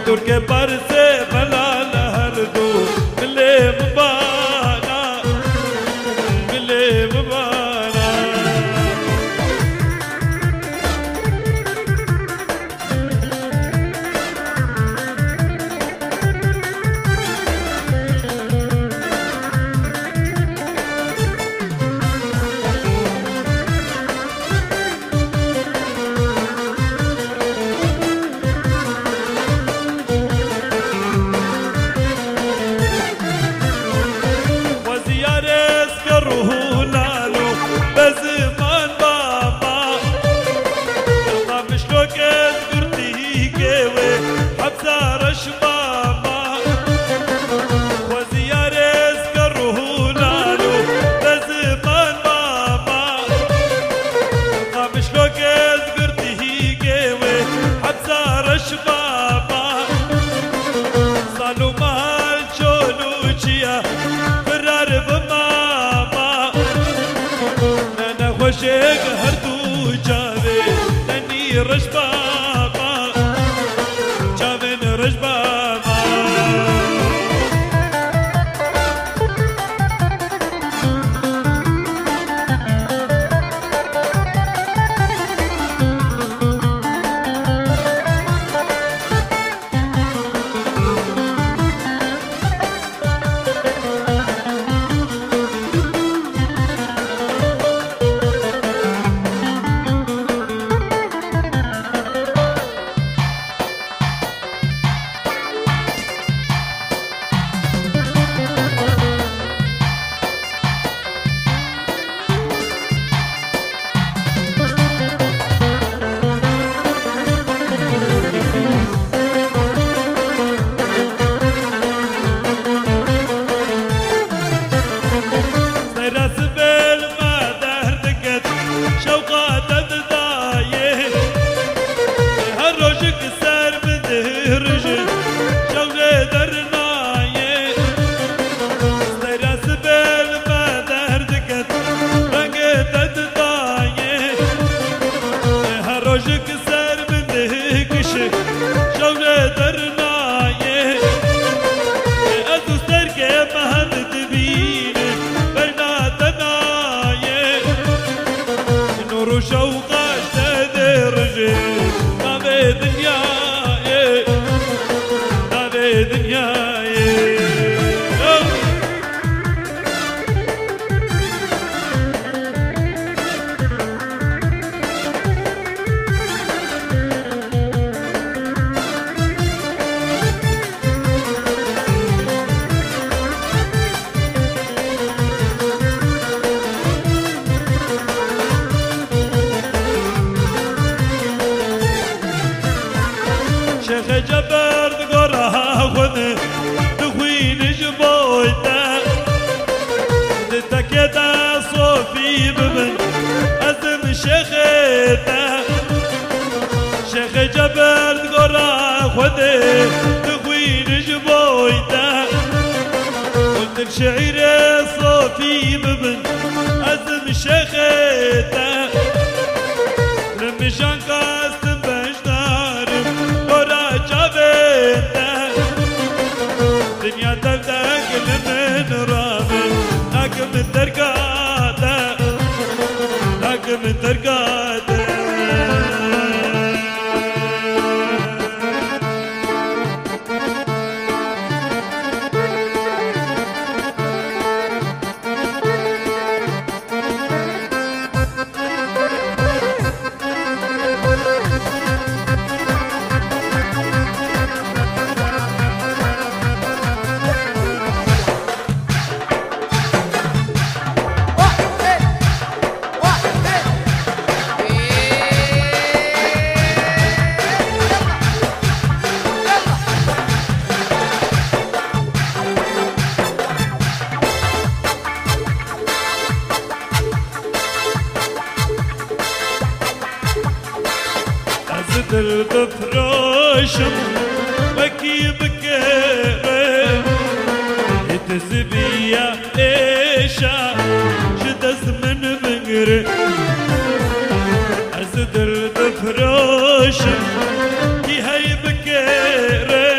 تركي برسي بلا لهردو ملي مبانا ملي مبانا وشيك هردو جاوي لاني رجبابا جاوين رجبابا شيخ جبر دقرها خذ تخوين جبويته دتكيتا صوفي ببن أزم شيخته شيخ جبر دقرها خذ تخوين جبويته قلت الشعير صوفي ببن أزم شيخته لمشان قاسم دنيا تبدأ كل من رابط لكن من ترقاته لكن من ترقاته بفراشم وكي بكيري يتزبيا ايشا شدس من بنغري ازدر بفراشم كي هاي بكيري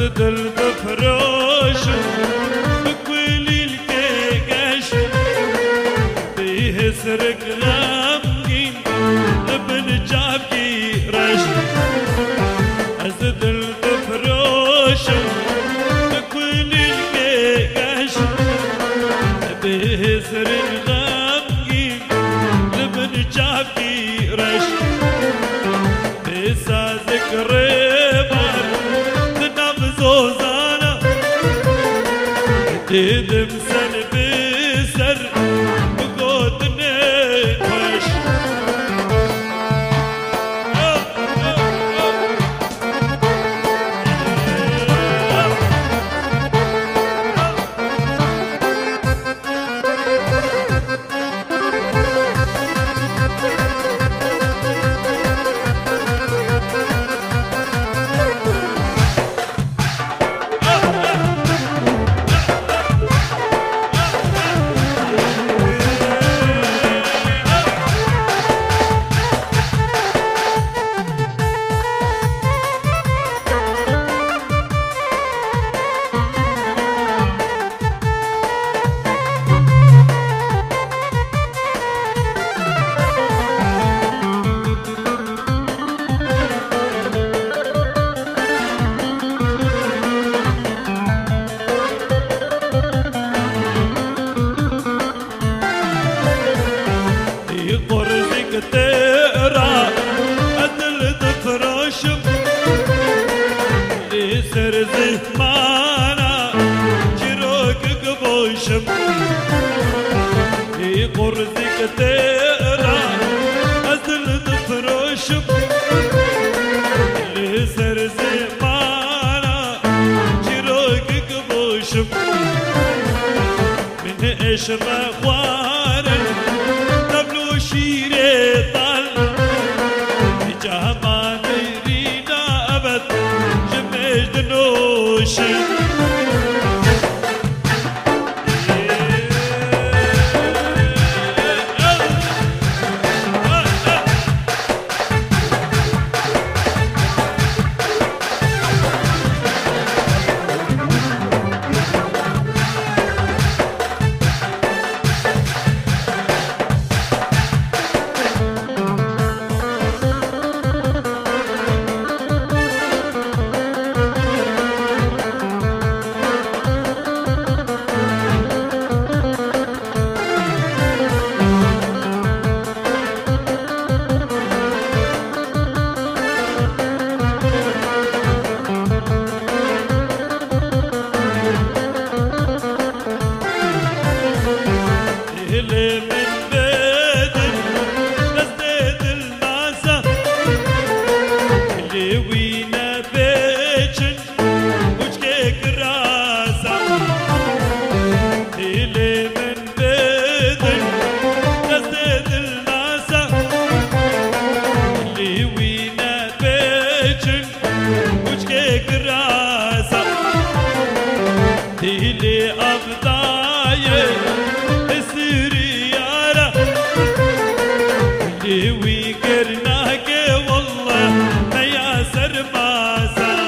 أزدل بفروش بكويلي الكيكاش بيه سرق غامقين ابن جابكي رش أزدل بفروش بكويلي الكيكاش بيه سرق غامقين ابن جابكي رش بيسا ذكري ديدم سن بسر بقودني وش تقرا أدل تفرشم لسر زهمانا جروك قبوشم يقرزك تقرا أدل تفرشم لسر زهمانا جروك قبوشم من إشم أخوانا شيري طال جهما نيرينا أبد جمج دنوشي ديلي أبضايا السريارة اللي ويقرناك والله ما ياسر ما زال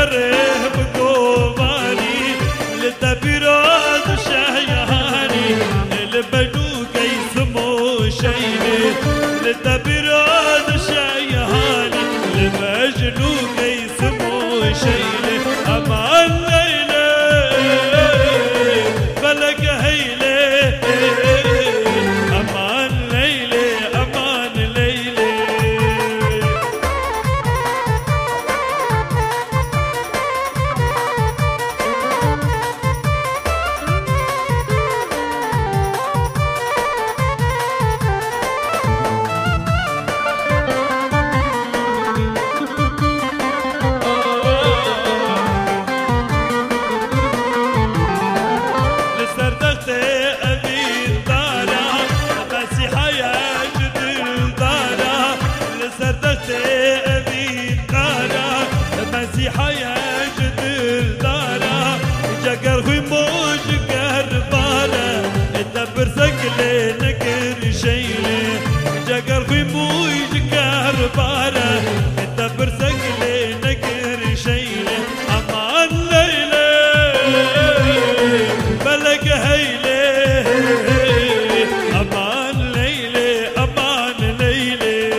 جره بقوماني لتبيراد شهياني البنو كيسمو شيني لتبيراد شهياني المجنو كيسمو شيني أمان ليلة فلك هيلة أمان ليلة أمان ليلة جاكر في موج كهربارة انت برسك لي نكر شيلة امان ليلة بلك هيلة امان ليلة امان ليلة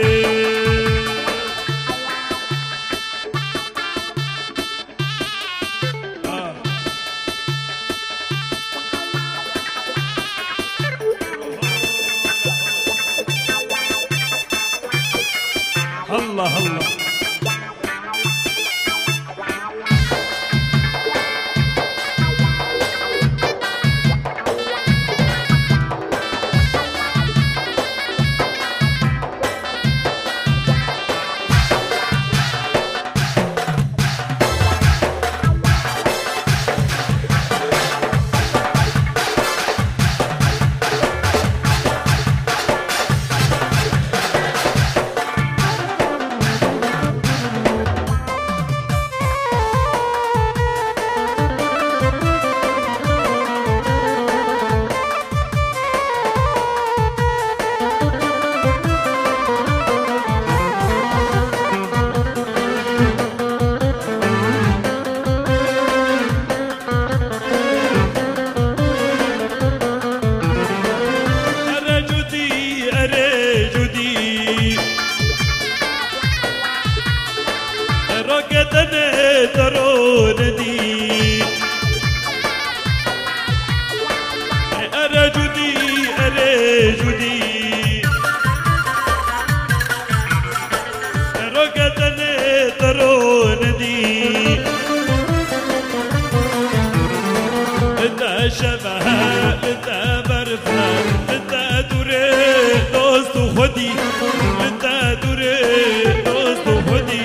الله الله ترودي أرجدي أرجدي رقدني ترودي انت شبه انت برفنا انت دوري دوست خدي انت دوري دوست خدي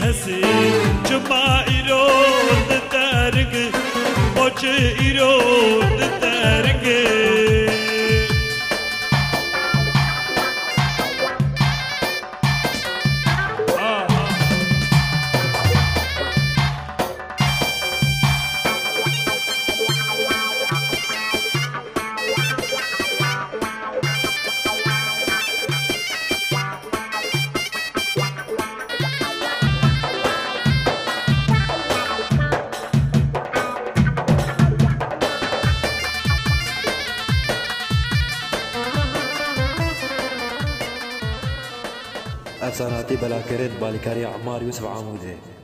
هسي جمع إيرود تارك موش إيرود تارك افساناتی بلاکرین بالکاری عمار یوسف عامودی